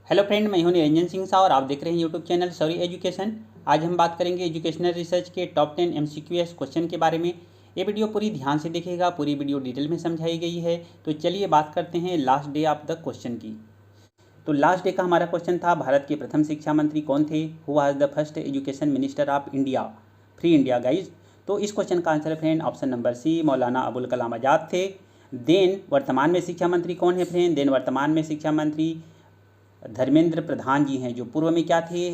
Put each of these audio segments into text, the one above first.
Hello friend, मैं हूं निरंजन सिंह शाह और आप देख रहे हैं यूट्यूब चैनल सॉरी एजुकेशन। आज हम बात करेंगे एजुकेशनल रिसर्च के टॉप 10 MCQS क्वेश्चन के बारे में। ये वीडियो पूरी ध्यान से देखिएगा, पूरी वीडियो डिटेल में समझाई गई है। तो चलिए बात करते हैं last day of the question की। तो लास्ट डे का हमारा क्वेश्चन था, भारत के प्रथम शिक्षा मंत्री कौन थे? Who was the first education minister of India? Free India guys. तो इस क्वेश्चन का आंसर है फ्रेंड ऑप्शन नंबर सी, मौलाना अबुल कलाम आज़ाद थे। देन वर्तमान में शिक्षा मंत्री कौन है फ्रेंड? देन वर्तमान में शिक्षा मंत्री धर्मेंद्र प्रधान जी हैं, जो पूर्व में क्या थे?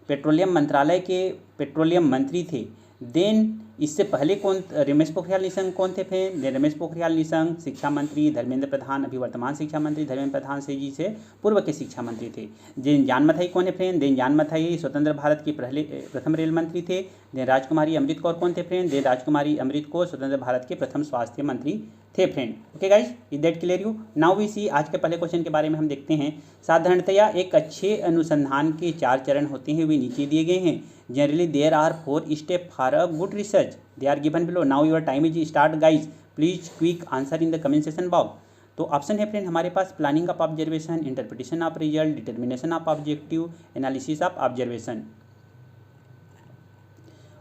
पेट्रोलियम मंत्रालय के पेट्रोलियम मंत्री थे। देन इससे पहले कौन? रमेश पोखरियाल निशंक कौन थे फिर? रमेश पोखरियाल निशंक शिक्षा मंत्री, धर्मेंद्र प्रधान अभी वर्तमान शिक्षा मंत्री धर्मेंद्र प्रधान से जी से पूर्व के शिक्षा मंत्री थे। देन जान मथाई कौन है फ्रेंड? देन जान मथाई स्वतंत्र भारत की प्रथम रेल मंत्री थे। देन राजकुमारी अमृत कौर कौन थे फ्रेंड? देन राजकुमारी अमृत कौर स्वतंत्र भारत के प्रथम स्वास्थ्य मंत्री थे friend. Okay guys, is that clear you? Now we see, आज के पहले क्वेश्चन के बारे में हम देखते हैं। साधारणतया एक अच्छे अनुसंधान के 4 चरण होते हैं, वे नीचे दिए गए हैं। Generally there are 4 step for a good research, they are given below. Now your time is start guys, please quick answer in the comment section box. तो ऑप्शन है फ्रेंड हमारे पास planning of observation, interpretation of result, determination of objective, analysis of observation.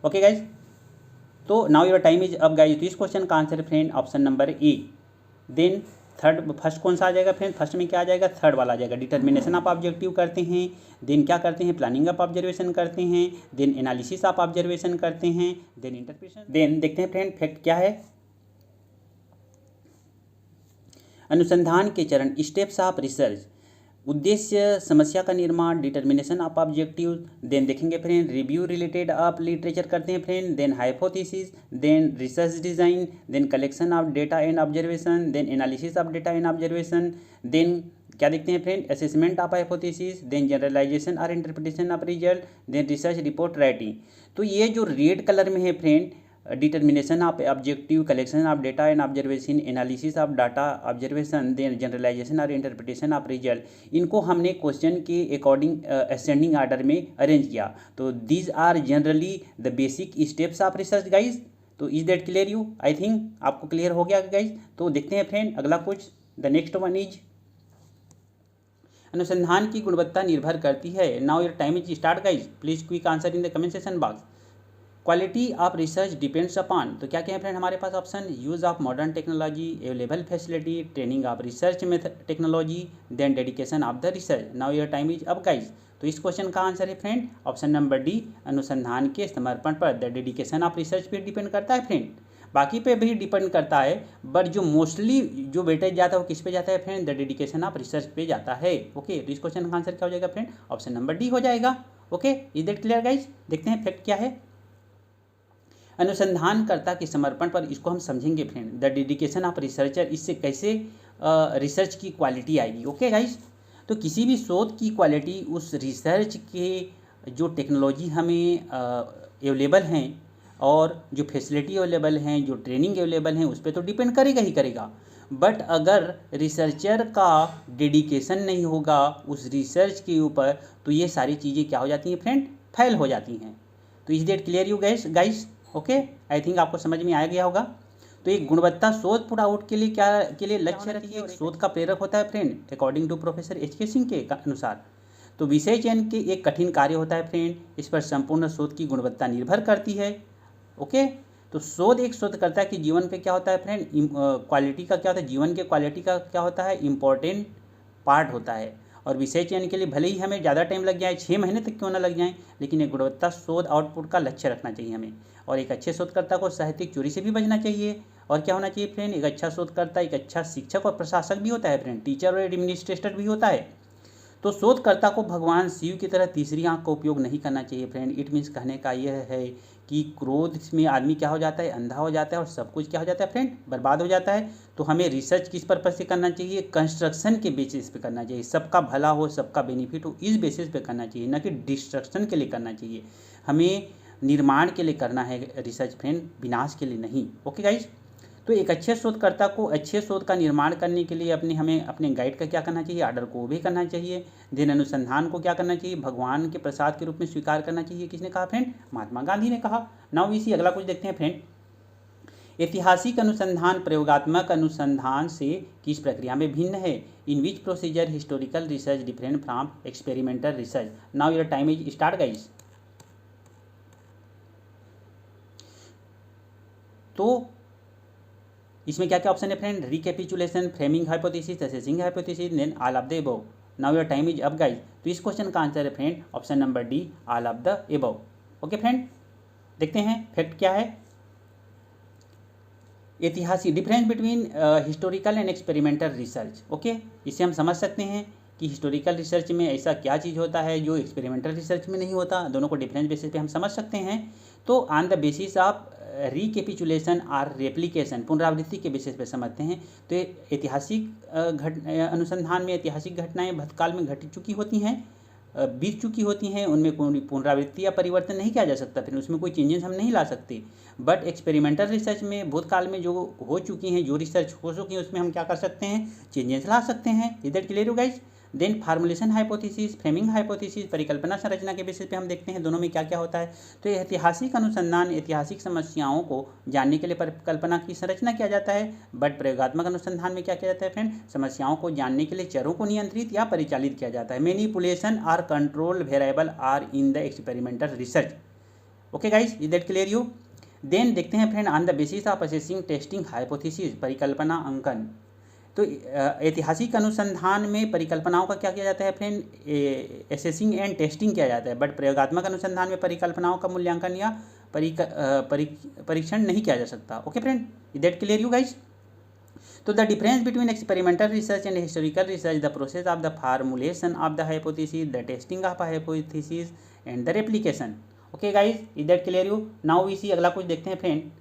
Okay guys, तो now your time is up guys. तो इस question का answer है friend option number A. Then first कौन सा आ जाएगा फ्रेंड? फर्स्ट में क्या आ जाएगा? थर्ड वाला आ जाएगा। डिटर्मिनेशन ऑफ ऑब्जेक्टिव करते हैं, देन क्या करते हैं? प्लानिंग ऑफ ऑब्जर्वेशन करते हैं, देन एनालिसिस ऑफ ऑब्जर्वेशन करते हैं, देन इंटरप्रिटेशन। देन देखते हैं फ्रेंड फैक्ट क्या है। अनुसंधान के चरण, स्टेप्स ऑफ रिसर्च, उद्देश्य समस्या का निर्माण, डिटर्मिनेशन ऑफ ऑब्जेक्टिव, देन देखेंगे friend review related of literature करते हैं friend, then hypothesis, then research design, then collection of data and observation, then analysis of data and observation, then क्या देखते हैं friend? Assessment of hypothesis, then generalisation और interpretation of result, then research report writing. तो ये जो red colour में है friend, determination of objective, collection of data and observation, analysis of data observation, then generalisation और इंटरप्रिटेशन ऑफ रिजल्ट, इनको हमने question के अकॉर्डिंग असेंडिंग ऑर्डर में अरेंज किया। तो these are generally the basic steps of research guys. तो is that clear you? I think आपको clear हो गया गाइज। तो देखते हैं फ्रेंड अगला कुछ। द नेक्स्ट वन इज, अनुसंधान की गुणवत्ता निर्भर करती है। Now your time is start guys, please quick answer in the comment section box. Quality of research depends upon, तो क्या क्या है फ्रेंड हमारे पास option? Use of modern technology, available facility, training of research technology, then dedication of the research. Now your time is up guys. तो इस question का answer है फ्रेंड ऑप्शन नंबर डी, अनुसंधान के समर्पण पर, द डेडिकेशन ऑफ रिसर्च पे depend करता है फ्रेंड। बाकी पे भी डिपेंड करता है, बट जो मोस्टली जो वेटेज जाता है वो किस पे जाता है friend? The dedication of research पे जाता है। ओके, तो इस क्वेश्चन का आंसर क्या हो जाएगा फ्रेंड? ऑप्शन नंबर डी हो जाएगा। Okay, is that clear guys? देखते हैं फैक्ट क्या है। अनुसंधानकर्ता के समर्पण पर, इसको हम समझेंगे friend, the dedication of researcher, इससे कैसे रिसर्च की क्वालिटी आएगी। ओके गाइस, तो किसी भी शोध की क्वालिटी उस रिसर्च के जो टेक्नोलॉजी हमें अवेलेबल हैं और जो फैसिलिटी अवेलेबल हैं, जो ट्रेनिंग अवेलेबल हैं, उस पर तो डिपेंड करेगा ही करेगा। बट अगर रिसर्चर का डेडिकेशन नहीं होगा उस रिसर्च के ऊपर, तो ये सारी चीज़ें क्या हो जाती हैं फ्रेंड? फेल हो जाती हैं। तो is that clear you guys? Okay, I think आपको समझ में आ गया होगा। तो एक गुणवत्ता शोध पुट आउट के लिए क्या के लिए लक्ष्य रखिए, एक शोध का प्रेरक होता है friend, according to professor HK Singh के अनुसार। तो विषय चयन के एक कठिन कार्य होता है फ्रेंड, इस पर संपूर्ण शोध की गुणवत्ता निर्भर करती है। ओके, तो शोध एक शोधकर्ता के जीवन पे क्या होता है फ्रेंड? क्वालिटी का क्या होता है? जीवन के क्वालिटी का क्या होता है? इम्पोर्टेंट पार्ट होता है। और विषय चयन के लिए भले ही हमें ज़्यादा टाइम लग जाए, 6 महीने तक क्यों ना लग जाए, लेकिन एक गुणवत्ता शोध आउटपुट का लक्ष्य रखना चाहिए हमें। और एक अच्छे शोधकर्ता को साहित्यिक चोरी से भी बचना चाहिए। और क्या होना चाहिए फ्रेंड? एक अच्छा शोधकर्ता एक अच्छा शिक्षक और प्रशासक भी होता है फ्रेंड, टीचर और एडमिनिस्ट्रेटर भी होता है। तो शोधकर्ता को भगवान शिव की तरह तीसरी आंख का उपयोग नहीं करना चाहिए फ्रेंड। इट मीन्स कहने का यह है कि क्रोध में आदमी क्या हो जाता है? अंधा हो जाता है, और सब कुछ क्या हो जाता है फ्रेंड? बर्बाद हो जाता है। तो हमें रिसर्च किस पर्पज से करना चाहिए? कंस्ट्रक्शन के बेसिस पे करना चाहिए, सबका भला हो, सबका बेनिफिट हो, इस बेसिस पे करना चाहिए, न कि डिस्ट्रक्शन के लिए करना चाहिए। हमें निर्माण के लिए करना है रिसर्च फ्रेंड, विनाश के लिए नहीं। ओके गाइज, तो एक अच्छे शोधकर्ता को अच्छे शोध का निर्माण करने के लिए हमें अपने गाइड का क्या करना चाहिए? आर्डर को भी करना चाहिए। दिन अनुसंधान को क्या करना चाहिए? भगवान के प्रसाद के रूप में स्वीकार करना चाहिए। किसने कहा फ्रेंड? महात्मा गांधी ने कहा। नाउ इसी अगला कुछ देखते हैं फ्रेंड। ऐतिहासिक अनुसंधान प्रयोगात्मक अनुसंधान से किस प्रक्रिया में भिन्न है? In which procedure historical research different from experimental research? Now your time is start guys. तो इसमें क्या क्या ऑप्शन है friend? Recapitulation, framing hypothesis, assessing hypothesis, then all of the above. Now your time is up guys. तो इस question का answer है friend option number D, all of the above. Okay friend, देखते हैं फैक्ट क्या है। ऐतिहासिक difference between historical and experimental research. Okay, इससे हम समझ सकते हैं कि हिस्टोरिकल रिसर्च में ऐसा क्या चीज़ होता है जो एक्सपेरिमेंटल रिसर्च में नहीं होता। दोनों को डिफरेंस बेसिस पे हम समझ सकते हैं। तो ऑन द बेसिस ऑफ रिकेपिचुलेशन और रेप्लिकेशन, पुनरावृत्ति के बेसिस पे समझते हैं। तो ऐतिहासिक अनुसंधान में ऐतिहासिक घटनाएं भूतकाल में घट चुकी होती हैं, बीत चुकी होती हैं, उनमें कोई पुनरावृत्ति या परिवर्तन नहीं किया जा सकता, फिर उसमें कोई चेंजेस हम नहीं ला सकते। बट एक्सपेरिमेंटल रिसर्च में भूतकाल में जो हो चुकी हैं, जो रिसर्च हो चुकी है, उसमें हम क्या कर सकते हैं? चेंजेस ला सकते हैं। Is that clear you guys? Then formulation hypothesis, framing hypothesis, परिकल्पना संरचना के बेसिस पे हम देखते हैं दोनों में क्या क्या होता है। तो ऐतिहासिक अनुसंधान ऐतिहासिक समस्याओं को जानने के लिए परिकल्पना की संरचना किया जाता है। बट प्रयोगात्मक अनुसंधान में क्या किया जाता है फ्रेंड? समस्याओं को जानने के लिए चरों को नियंत्रित या परिचालित किया जाता है। मैनिपुलेशन और control variable are in the experimental research. Okay guys, is that clear you? Then देखते हैं friend on the basis of assessing testing hypothesis, परिकल्पना अंकन। तो ऐतिहासिक अनुसंधान में परिकल्पनाओं का क्या किया जाता है फ्रेंड? एसेसिंग एंड टेस्टिंग किया जाता है। बट प्रयोगात्मक अनुसंधान में परिकल्पनाओं का मूल्यांकन या परीक्षण नहीं किया जा सकता। Okay friend, is that clear you guys? तो the difference between experimental research and historical research, the process of the formulation of the hypothesis, the testing of hypothesis and the replication. Okay guys, is that clear you? Now we see अगला कुछ देखते हैं friend.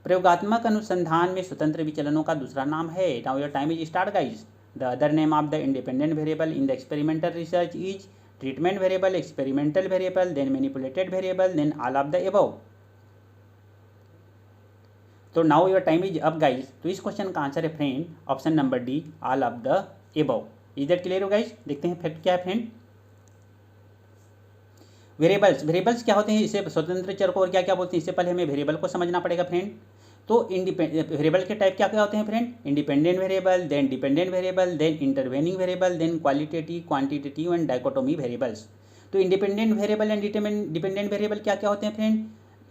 प्रयोगात्मक अनुसंधान में स्वतंत्र विचलनों का दूसरा नाम है। Now your time is start guys. The other name of the independent variable in the experimental research is treatment variable, experimental variable, then manipulated variable, then all of the above. तो now your time is up guys. तो इस question का answer है friend option number D, all of the above. Is that clear हो guys? देखते हैं fact क्या है फ्रेंड। वेरिएबल्स, वेरिएबल्स क्या होते हैं? इसे स्वतंत्र चर को और क्या क्या बोलते हैं? इससे पहले हमें वेरिएबल को समझना पड़ेगा फ्रेंड। तो वेरिएबल के टाइप क्या क्या होते हैं friend? Independent variable, then dependent variable, then intervening variable, then qualitative, quantitative and dichotomy variables. तो independent variable and dependent variable क्या क्या होते हैं फ्रेंड?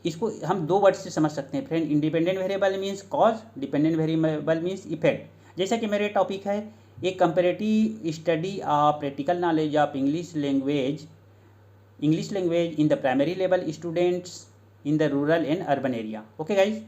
इसको हम दो वर्ड से समझ सकते हैं friend. Independent variable means cause, dependent variable means effect. जैसा कि मेरे टॉपिक है एक comparative study of practical knowledge of English language in the primary level students in the rural and urban area. Okay guys,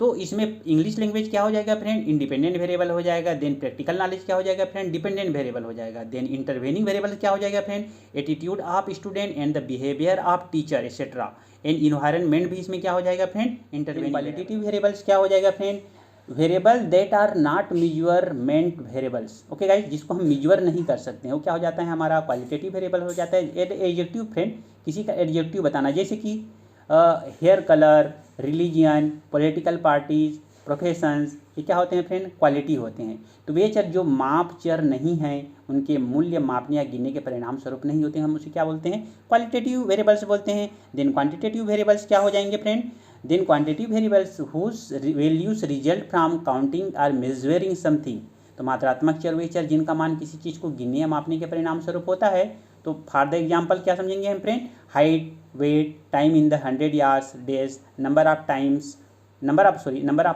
तो इसमें English language क्या हो जाएगा फ्रेंड? इंडिपेंडेंट वेरिएबल हो जाएगा। देन प्रैक्टिकल नॉलेज क्या हो जाएगा फ्रेंड? डिपेंडेंट वेरिएबल हो जाएगा। देन इंटरवेनिंग वेरिएबल क्या हो जाएगा friend? Attitude of student and the behaviour of teacher etcetera and environment भी इसमें क्या हो जाएगा फ्रेंड? इंटरवेनिंग। क्वालिटेटिव वेरिएबल्स क्या हो जाएगा friend? Variable that are not measurement variables. Okay guys, जिसको हम मेजर नहीं कर सकते हैं वो क्या हो जाता है? हमारा क्वालिटेटिव वेरिएबल हो जाता है। एडजेक्टिव फ्रेंड, किसी का एडजेक्टिव बताना, जैसे कि hair colour, religion, political parties, professions, ये क्या होते हैं फ्रेंड? क्वालिटी होते हैं। तो वे चर जो माप चर नहीं हैं, उनके मूल्य मापने या गिनने के परिणाम स्वरूप नहीं होते हैं, हम उसे क्या बोलते हैं? क्वालिटेटिव वेरिएबल्स बोलते हैं। देन क्वांटिटेटिव वेरिएबल्स क्या हो जाएंगे friend? Then quantitative variables whose values result from counting or measuring something. तो मात्रात्मक चर वे चर जिनका मान किसी चीज़ को गिनने या मापने के परिणाम स्वरूप होता है। तो फॉर द एग्जाम्पल क्या समझेंगे हम friend? Height, weight, time in the 100 yards, days, number of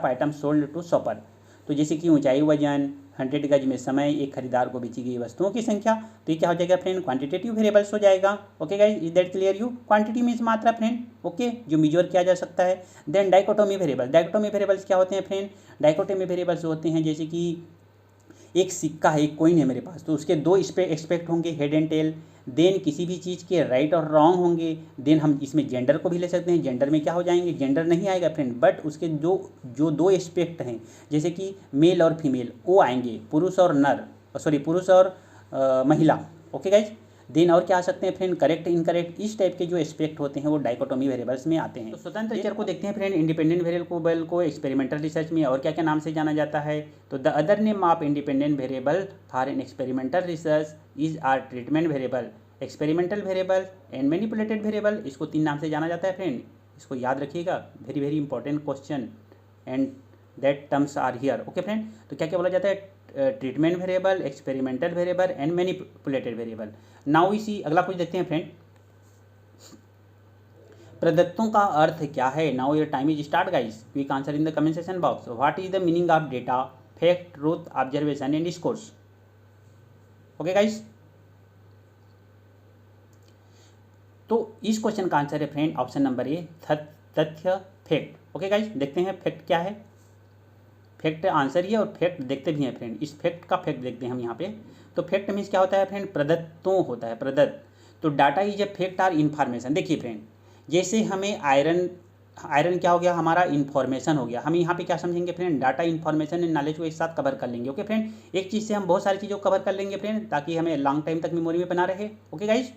items sold to shopper. तो जैसे कि ऊंचाई, वजन, 100 गज में समय, एक खरीदार को बेची गई वस्तुओं की संख्या। तो ये क्या हो जाएगा फ्रेंड? क्वांटिटेटिव वेरिएबल्स हो जाएगा। Okay guys, is that clear you? Quantity means मात्रा फ्रेंड, ओके, जो मेजर किया जा सकता है। देन डाइकोटोमी वेरिएबल, डाइकोटोमी वेरिएबल्स क्या होते हैं फ्रेंड? डाइकोटोमी वेरिएबल्स होते हैं जैसे कि एक सिक्का है, एक कॉइन है मेरे पास, तो उसके दो एस्पेक्ट होंगे, हेड एंड टेल। देन किसी भी चीज़ के राइट और रॉन्ग होंगे। देन हम इसमें जेंडर को भी ले सकते हैं। जेंडर में क्या हो जाएंगे? जेंडर नहीं आएगा फ्रेंड, बट उसके जो दो एस्पेक्ट हैं, जैसे कि मेल और फीमेल, वो आएंगे, पुरुष और महिला। ओके गाइज, देन और क्या आ सकते हैं फ्रेंड? करेक्ट, इनकरेक्ट, इस टाइप के जो एस्पेक्ट होते हैं वो डाइकोटोमी वेरिएबल्स में आते हैं। तो स्वतंत्र चर को देखते हैं फ्रेंड। इंडिपेंडेंट वेरिएबल को एक्सपेरिमेंटल रिसर्च में और क्या क्या नाम से जाना जाता है? तो the other name of independent variable for an experimental research is or treatment variable, experimental variable and manipulated variable. इसको 3 नाम से जाना जाता है फ्रेंड, इसको याद रखिएगा, very very important question and that terms are here. Okay friend, तो क्या क्या बोला जाता है, treatment variable, experimental variable and manipulated variable. Now इसी अगला कुछ देखते हैं फ्रेंड, प्रदत्तों का अर्थ क्या है। Now your time is start guys, quick answer in the comment section box. What is the meaning of data, fact, truth, observation and discourse. Okay guys, तो इस क्वेश्चन का आंसर है फ्रेंड ऑप्शन नंबर ए, तथ्य, fact. Okay guys, देखते हैं fact क्या है। Fact answer ही है और फैक्ट देखते भी हैं फ्रेंड। इस फैक्ट का फैक्ट देखते हैं हम यहाँ पे। तो फैक्ट मीन्स क्या होता है फ्रेंड, प्रदत्तों होता है, प्रदत्त। तो data is a fact or information. देखिए फ्रेंड, जैसे हमें आयरन, आयरन क्या हो गया, हमारा इन्फॉर्मेशन हो गया। हम यहाँ पे क्या समझेंगे friend, data, information and knowledge को एक साथ कवर कर लेंगे। ओके फ्रेंड, एक चीज़ से हम बहुत सारी चीज़ों को कवर कर लेंगे फ्रेंड, ताकि हमें लॉन्ग टाइम तक मेमोरी में बना रहे। ओके गाइज,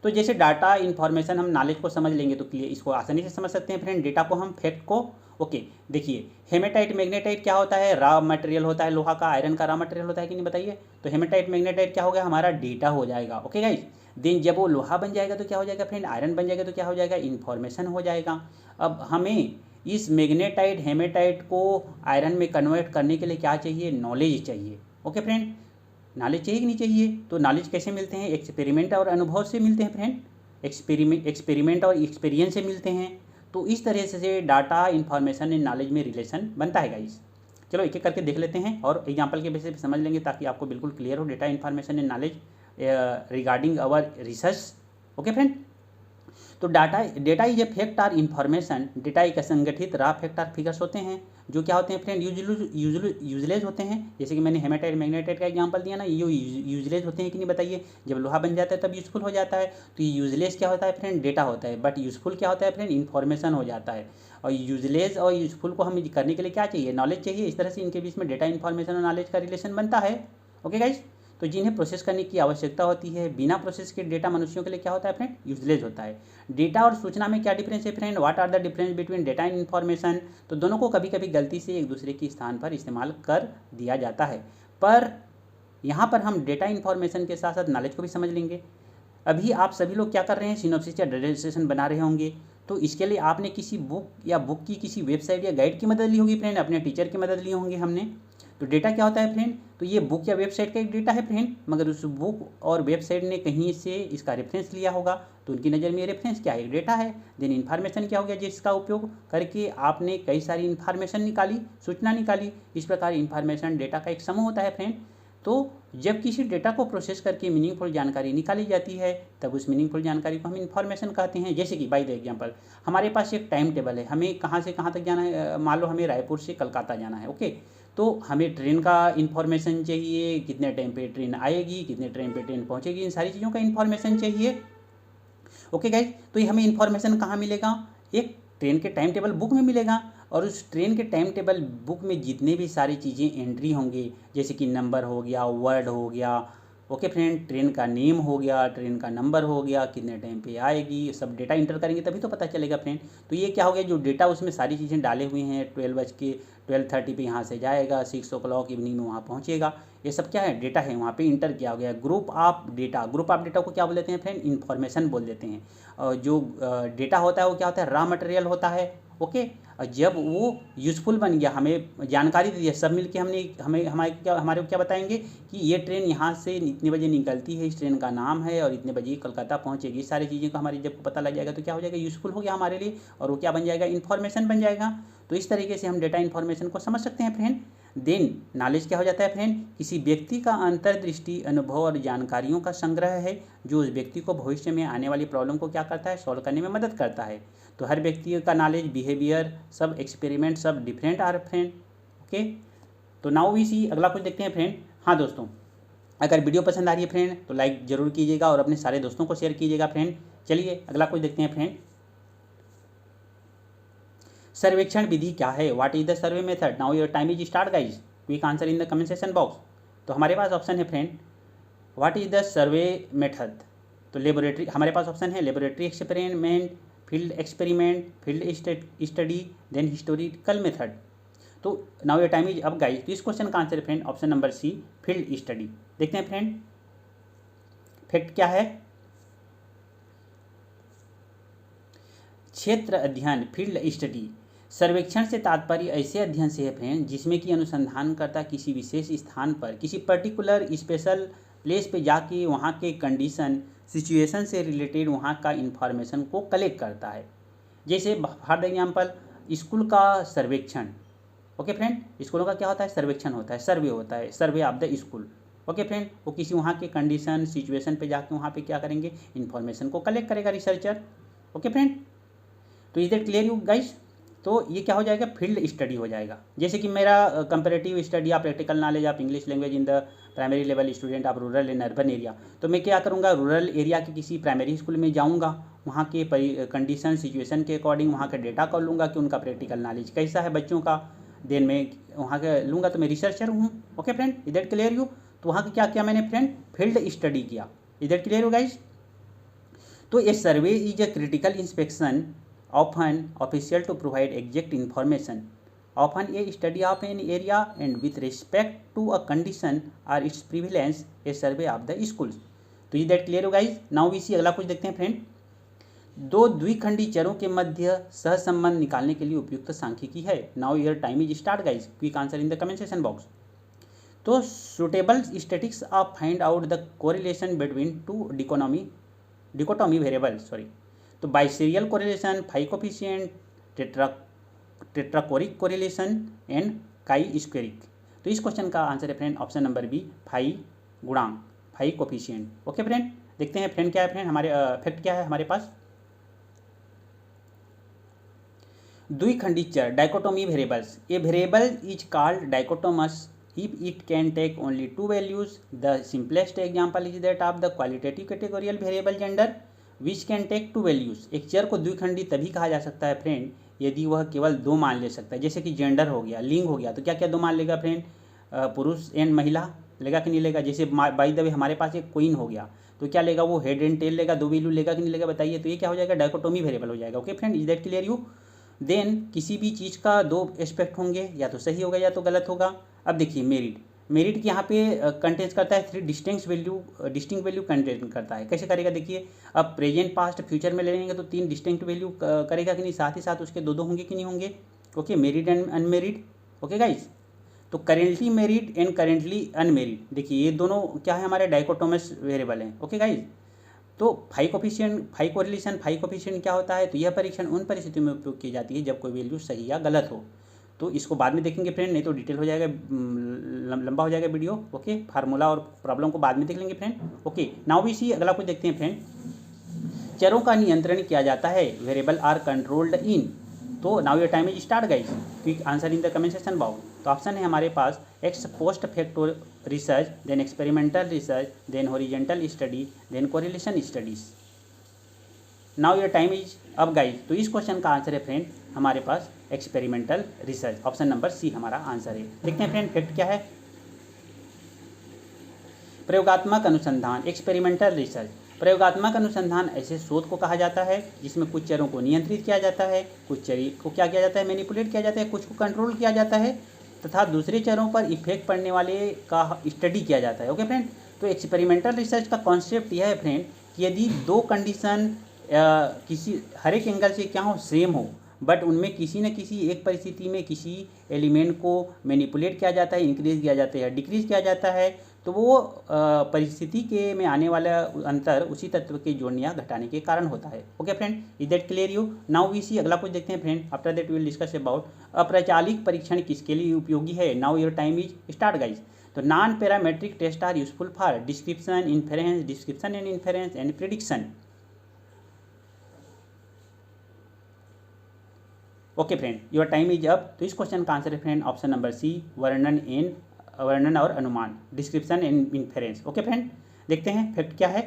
तो जैसे डाटा, इन्फॉर्मेशन, हम नॉलेज को समझ लेंगे तो क्लियर इसको आसानी से समझ सकते हैं फ्रेंड। डेटा को हम फैक्ट को, ओके देखिए, हेमेटाइट मैग्नेटाइट क्या होता है, रॉ मटेरियल होता है, लोहा का, आयरन का रॉ मटेरियल होता है कि नहीं बताइए। तो हेमेटाइट मैग्नेटाइट क्या हो गया, हमारा डेटा हो जाएगा। ओके गाइज, देन जब वो लोहा बन जाएगा तो क्या हो जाएगा फ्रेंड, आयरन बन जाएगा तो क्या हो जाएगा, इन्फॉर्मेशन हो जाएगा। अब हमें इस मैग्नेटाइट, हेमेटाइट को आयरन में कन्वर्ट करने के लिए क्या चाहिए, नॉलेज चाहिए। ओके फ्रेंड, नॉलेज चाहिए कि नहीं चाहिए। तो नॉलेज कैसे मिलते हैं, एक्सपेरिमेंट और अनुभव से मिलते हैं फ्रेंड, एक्सपेरिमेंट और एक्सपीरियंस से मिलते हैं। तो इस तरह से डाटा, इन्फॉर्मेशन एंड नॉलेज में रिलेशन बनता है गाइस। चलो एक एक करके देख लेते हैं और एग्जांपल के बेसिस पे समझ लेंगे, ताकि आपको बिल्कुल क्लियर हो data, information and knowledge regarding our research. Okay friend, तो data is a fact or information. Data एक असंगठित रॉ फैक्ट आर फिगर्स होते हैं, जो क्या होते हैं फ्रेंड, यूजलेस होते हैं। जैसे कि मैंने हेमेटाइट, मैग्नेटाइट का एग्जांपल दिया ना, ये यूजलेस होते हैं कि नहीं बताइए। जब लोहा बन जाता है तब यूजफुल हो जाता है। तो ये यूजलेस क्या होता है फ्रेंड, डेटा होता है। बट यूजफुल क्या होता है फ्रेंड, इन्फॉर्मेशन हो जाता है। और यूजलेस और यूजफुल को हम करने के लिए क्या चाहिए, नॉलेज चाहिए। इस तरह से इनके बीच में डेटा, इन्फॉर्मेशन और नॉलेज का रिलेशन बनता है। ओके गाइज, तो जिन्हें प्रोसेस करने की आवश्यकता होती है, बिना प्रोसेस के डेटा मनुष्यों के लिए क्या होता है फ्रेंड, यूजलेस होता है। डेटा और सूचना में क्या डिफरेंस है friend, what are the difference between data and information. तो दोनों को कभी कभी गलती से एक दूसरे के स्थान पर इस्तेमाल कर दिया जाता है, पर यहाँ पर हम डेटा, इन्फॉर्मेशन के साथ साथ नॉलेज को भी समझ लेंगे। अभी आप सभी लोग क्या कर रहे हैं, सिनॉप्सिस या डिस्सर्टेशन बना रहे होंगे। तो इसके लिए आपने किसी बुक की किसी वेबसाइट या गाइड की मदद ली होगी फ्रेंड, अपने टीचर की मदद ली होंगी हमने। तो डेटा क्या होता है फ्रेंड, तो ये बुक या वेबसाइट का एक डेटा है फ्रेंड, मगर उस बुक और वेबसाइट ने कहीं से इसका रेफरेंस लिया होगा, तो उनकी नज़र में रेफरेंस क्या है, एक डेटा है। देन इन्फॉर्मेशन क्या हो गया, जिसका उपयोग करके आपने कई सारी इन्फॉर्मेशन निकाली, सूचना निकाली। इस प्रकार इन्फॉर्मेशन डेटा का एक समूह होता है फ्रेंड। तो जब किसी डेटा को प्रोसेस करके मीनिंगफुल जानकारी निकाली जाती है, तब उस मीनिंगफुल जानकारी को हम इन्फॉर्मेशन कहते हैं। जैसे कि बाय द एग्जांपल, हमारे पास एक टाइम टेबल है, हमें कहाँ से कहाँ तक जाना है। मान लो हमें रायपुर से कलकत्ता जाना है। ओके, तो हमें ट्रेन का इन्फॉर्मेशन चाहिए, कितने टाइम पे ट्रेन आएगी, कितने टाइम पे ट्रेन पहुँचेगी, इन सारी चीज़ों का इन्फॉर्मेशन चाहिए। ओके गाइज, तो ये हमें इन्फॉर्मेशन कहाँ मिलेगा, एक ट्रेन के टाइम टेबल बुक में मिलेगा। और उस ट्रेन के टाइम टेबल बुक में जितने भी सारी चीज़ें एंट्री होंगी, जैसे कि नंबर हो गया, वर्ड हो गया, ओके फ्रेंड, ट्रेन का नेम हो गया, ट्रेन का नंबर हो गया, कितने टाइम पे आएगी, सब डेटा इंटर करेंगे तभी तो पता चलेगा फ्रेंड। तो ये क्या हो गया, जो डेटा उसमें सारी चीज़ें डाले हुए हैं, 12:30 पे यहाँ से जाएगा, 6 o'clock इवनिंग में वहाँ पहुँचेगा, ये सब क्या है, डेटा है, वहाँ पे इंटर किया गया। ग्रुप ऑफ डेटा को क्या बोल देते हैं फ्रेंड, इन्फॉर्मेशन बोल देते हैं। और जो डेटा होता है वो क्या होता है, रॉ मटेरियल होता है। ओके, और जब वो यूज़फुल बन गया, हमें जानकारी दे दिया, सब मिलके हमारे को क्या बताएंगे कि ये ट्रेन यहाँ से इतने बजे निकलती है, इस ट्रेन का नाम है और इतने बजे कलकत्ता पहुँचेगी। सारी चीज़ें को हमारी जब पता लग जाएगा तो क्या हो जाएगा, यूज़फुल हो गया हमारे लिए, और वो क्या बन जाएगा, इन्फॉर्मेशन बन जाएगा। तो इस तरीके से हम डेटा, इन्फॉर्मेशन को समझ सकते हैं फ्रेंड। देन नॉलेज क्या हो जाता है फ्रेंड, किसी व्यक्ति का अंतर्दृष्टि, अनुभव और जानकारियों का संग्रह है, जो उस व्यक्ति को भविष्य में आने वाली प्रॉब्लम को क्या करता है, सॉल्व करने में मदद करता है। तो हर व्यक्ति का नॉलेज, बिहेवियर, सब एक्सपेरिमेंट सब डिफरेंट आर फ्रेंड। ओके, तो नाउ वी सी, अगला कुछ देखते हैं फ्रेंड। हाँ दोस्तों, अगर वीडियो पसंद आ रही है फ्रेंड तो लाइक जरूर कीजिएगा और अपने सारे दोस्तों को शेयर कीजिएगा फ्रेंड। चलिए अगला कुछ देखते हैं फ्रेंड। सर्वेक्षण विधि क्या है, what is the survey method. Now your time is start guys, quick answer in the comment section box. तो हमारे पास ऑप्शन है friend, what is the survey method. तो लेबोरेटरी, हमारे पास ऑप्शन है laboratory experiment, field experiment, field study, then historical method. तो now your time is up guys. तो इस क्वेश्चन का आंसर है friend option number C, field study. देखते हैं फ्रेंड, फैक्ट क्या है, क्षेत्र अध्ययन, फील्ड स्टडी, सर्वेक्षण से तात्पर्य ऐसे अध्ययन से है फ्रेंड जिसमें कि अनुसंधानकर्ता किसी विशेष स्थान पर किसी पर्टिकुलर स्पेशल प्लेस पे जाके वहाँ के कंडीशन सिचुएशन से रिलेटेड वहाँ का इंफॉर्मेशन को कलेक्ट करता है। जैसे फॉर एग्जाम्पल स्कूल का सर्वेक्षण। ओके फ्रेंड, स्कूलों का क्या होता है? सर्वेक्षण होता है, सर्वे होता है, survey of the school. Okay friend, वो किसी वहाँ के कंडीशन सिचुएशन पे जाके वहाँ पे क्या करेंगे? इन्फॉर्मेशन को कलेक्ट करेगा रिसर्चर। ओके फ्रेंड, तो is that clear you guys? तो ये क्या हो जाएगा? फील्ड स्टडी हो जाएगा। जैसे कि मेरा कंपैरेटिव स्टडी आप practical knowledge of English language in the primary level student of rural and urban area, तो मैं क्या करूँगा? रूरल एरिया के किसी प्राइमरी स्कूल में जाऊँगा, वहाँ के कंडीशन सिचुएशन के अकॉर्डिंग वहाँ का डेटा कर लूँगा कि उनका प्रैक्टिकल नॉलेज कैसा है बच्चों का, देन मैं वहाँ का लूँगा, तो मैं रिसर्चर हूँ। Okay friend, is that clear you? तो वहाँ का क्या किया मैंने फ्रेंड? फील्ड स्टडी किया। Is that clear you guys? तो a survey is a critical inspection often official to provide exact information, often a study of an area and with respect to a condition or its prevalence a survey of the schools। तो ये that clear हो guys? Now we see अगला कुछ देखते हैं friend. दो द्विखंडी चरों के मध्य सहसंबंध निकालने के लिए उपयुक्त सांख्यिकी है। Now your time is start guys, quick answer in the comment section box. तो suitable statistics of find out the correlation between two dichotomy variable तो biserial correlation, phi coefficient, tetrachoric correlation and chi square. तो इस question का answer है friend option number B, phi गुणांक, phi coefficient. Okay friend, देखते हैं friend क्या है फ्रेंड हमारे फैक्ट क्या है हमारे पास। द्विखंडी चर dichotomy variables, a variable is called dichotomous if it can take only two values। The simplest example is that of the qualitative categorical variable gender which can take two values। एक चर को द्विखंडी तभी कहा जा सकता है फ्रेंड यदि वह केवल दो मान ले सकता है। जैसे कि जेंडर हो गया, लिंग हो गया, तो क्या क्या दो मान लेगा फ्रेंड? पुरुष एंड महिला लेगा कि नहीं लेगा? जैसे बाय द वे हमारे पास एक क्वीन हो गया, तो क्या लेगा? वो हेड एंड टेल लेगा, दो वैल्यू लेगा कि नहीं लेगा? बताइए। तो ये क्या हो जाएगा? डाइकोटोमी वेरिएबल हो जाएगा। Okay friend, is that clear you? Then किसी भी चीज़ का दो एस्पेक्ट होंगे, या तो सही होगा या तो गलत होगा। अब देखिए मेरिट यहाँ पे कंटेंट करता है थ्री डिस्टिंक्ट वैल्यू कंटेंट करता है। कैसे करेगा? देखिए, अब प्रेजेंट पास्ट फ्यूचर में ले लेंगे तो तीन डिस्टिंक्ट वैल्यू करेगा कि नहीं? साथ ही साथ उसके दो होंगे कि नहीं होंगे? Okay, married and unmarried. Okay guys, तो currently married and currently unmarried, देखिए ये दोनों क्या है? हमारे डाइकोटोमस वेरिएबल हैं। ओके गाइज, तो फाई कोरिलेशन क्या होता है? तो यह परीक्षण उन परिस्थितियों में उपयोग की जाती है जब कोई वैल्यू सही या गलत हो। तो इसको बाद में देखेंगे फ्रेंड, नहीं तो डिटेल हो जाएगा, लंबा हो जाएगा वीडियो। ओके, फार्मूला और प्रॉब्लम को बाद में देख लेंगे friend. Okay, now we see अगला कुछ देखते हैं फ्रेंड। चरों का नियंत्रण किया जाता है, वेरिएबल आर कंट्रोल्ड इन। तो now your time is start guys, quick answer in the comment section box. तो ऑप्शन है हमारे पास ex post facto research, then experimental research, then horizontal study, then correlation studies. Now your time is up guys. तो इस question का answer है friend हमारे पास experimental research, option number C हमारा आंसर है। देखते हैं फ्रेंड फैक्ट क्या है। प्रयोगात्मक अनुसंधान, एक्सपेरिमेंटल रिसर्च। प्रयोगात्मक अनुसंधान ऐसे शोध को कहा जाता है जिसमें कुछ चरों को नियंत्रित किया जाता है, कुछ चर को क्या किया जाता है? मैनिपुलेट किया जाता है, कुछ को कंट्रोल किया जाता है, तथा दूसरे चरों पर इफेक्ट पड़ने वाले का स्टडी किया जाता है। ओके फ्रेंड, तो एक्सपेरिमेंटल रिसर्च का कॉन्सेप्ट यह है फ्रेंड कि यदि दो कंडीशन किसी हर एक एंगल से क्या हो? सेम हो, बट उनमें किसी न किसी एक परिस्थिति में किसी एलिमेंट को मैनिपुलेट किया जाता है, इंक्रीज किया जाता है, डिक्रीज किया जाता है, तो वो परिस्थिति के में आने वाला अंतर उसी तत्व के जोड़ने या घटाने के कारण होता है। Okay friend, is that clear you? Now we see अगला कुछ देखते हैं friend. After that we will discuss about अप्रचालिक परीक्षण किसके लिए उपयोगी है। Now your time is start guys. तो non parametric test are useful for description and inference and prediction. Okay friend, your time is up. तो इस क्वेश्चन का आंसर है फ्रेंड ऑप्शन नंबर सी, वर्णन और अनुमान, description and inference. Okay friend, देखते हैं फैक्ट क्या है।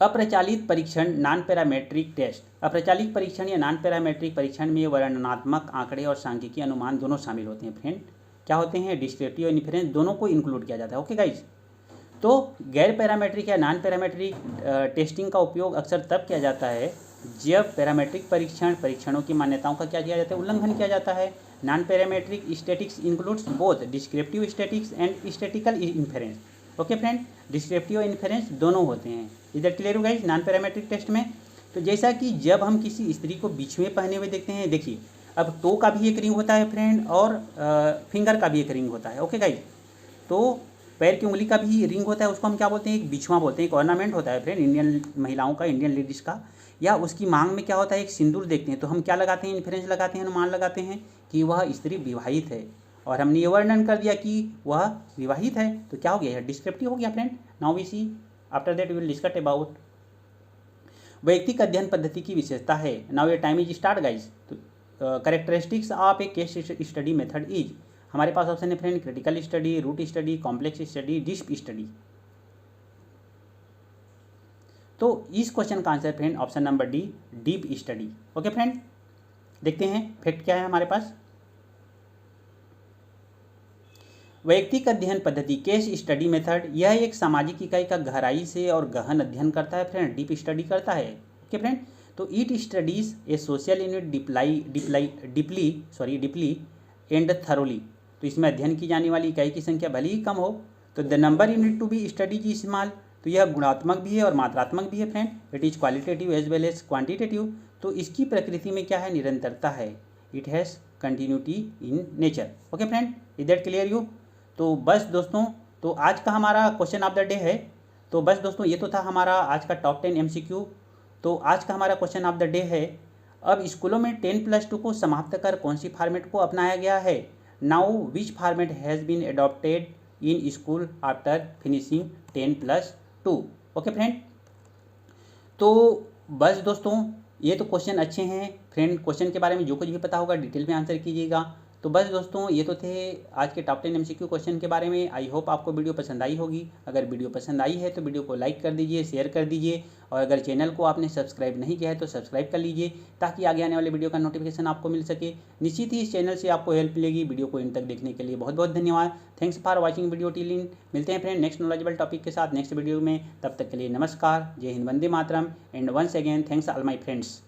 अप्रचालित परीक्षण, नॉन पैरामेट्रिक टेस्ट। अप्रचालित परीक्षण या नॉन पैरामेट्रिक परीक्षण में वर्णनात्मक आंकड़े और सांख्यिकी अनुमान दोनों शामिल होते हैं फ्रेंड। क्या होते हैं? डिस्क्रिप्टिव और इन्फेरेंस दोनों को इंक्लूड किया जाता है। ओके गाइज, तो गैर पैरामेट्रिक या नॉन पैरामेट्रिक टेस्टिंग का उपयोग अक्सर तब किया जाता है जब पैरामेट्रिक परीक्षणों की मान्यताओं का क्या किया जाता है? उल्लंघन किया जाता है। Non parametric statics includes both descriptive statics and statistical inference. Okay friend, descriptive और इन्फेरेंस दोनों होते हैं। इधर क्लियर हो गाइस नॉन पैरामेट्रिक टेस्ट में। तो जैसा कि जब हम किसी स्त्री को बीच में पहने हुए देखते हैं, देखिए अब टो का भी एक रिंग होता है फ्रेंड और फिंगर का भी एक रिंग होता है। ओके गाइज, तो पैर की उंगली का भी रिंग होता है, उसको हम क्या बोलते हैं, एक बिछुआ बोलते हैं, एक ऑर्नामेंट होता है फ्रेंड इंडियन महिलाओं का, इंडियन लेडीज़ का। या उसकी मांग में क्या होता है, एक सिंदूर देखते हैं, तो हम क्या लगाते हैं, इन्फ्रेंस लगाते हैं, अनुमान लगाते हैं कि वह स्त्री विवाहित है, और हमने ये वर्णन कर दिया कि वह विवाहित है, तो क्या हो गया, डिस्क्रिप्टिव हो गया friend. Now we see after that we will discuss about वैयक्तिक अध्ययन पद्धति की विशेषता है। नाउ ये टाइम इज स्टार्ट गाइज। तो characteristics of a case study method is, हमारे पास ऑप्शन है friend critical study, root study, complex study, deep study. तो इस क्वेश्चन का answer friend option number D, deep study. Okay friend, देखते हैं fact क्या है हमारे पास। वैयक्तिक अध्ययन पद्धति केस स्टडी मेथड, यह एक सामाजिक इकाई का गहराई से और गहन अध्ययन करता है फ्रेंड, डीप स्टडी करता है। ओके फ्रेंड, तो it studies A social unit deeply and thoroughly. तो इसमें अध्ययन की जाने वाली इकाई की संख्या भले ही कम हो, तो the number unit to be study की इस्तेमाल, तो यह गुणात्मक भी है और मात्रात्मक भी है friend. It is qualitative as well as quantitative. तो इसकी प्रकृति में क्या है, निरंतरता है। It has continuity in nature. Okay friend, is that clear you. तो बस दोस्तों, तो आज का हमारा क्वेश्चन ऑफ द डे है। तो बस दोस्तों, ये तो था हमारा आज का टॉप 10 MCQ। तो आज का हमारा क्वेश्चन ऑफ द डे है, अब स्कूलों में 10+2 को समाप्त कर कौन सी फॉर्मेट को अपनाया गया है। Now which format has been adopted in school after finishing 10+2। Okay friend, तो बस दोस्तों, ये तो क्वेश्चन अच्छे हैं फ्रेंड। क्वेश्चन के बारे में जो कुछ भी पता होगा डिटेल में आंसर कीजिएगा। तो बस दोस्तों, ये तो थे आज के टॉप 10 MCQ क्वेश्चन के बारे में। आई होप आपको वीडियो पसंद आई होगी। अगर वीडियो पसंद आई है तो वीडियो को लाइक कर दीजिए, शेयर कर दीजिए, और अगर चैनल को आपने सब्सक्राइब नहीं किया है तो सब्सक्राइब कर लीजिए, ताकि आगे आने वाले वीडियो का नोटिफिकेशन आपको मिल सके। निश्चित ही इस चैनल से आपको हेल्प मिलेगी। वीडियो को इन तक देखने के लिए बहुत बहुत धन्यवाद। Thanks for watching video till in. मिलते हैं फ्रेंड नेक्स्ट नॉलेजेबल टॉपिक के साथ नेक्स्ट वीडियो में। तब तक के लिए नमस्कार, जय हिंद, वंदे मातरम, and once again thanks all my friends.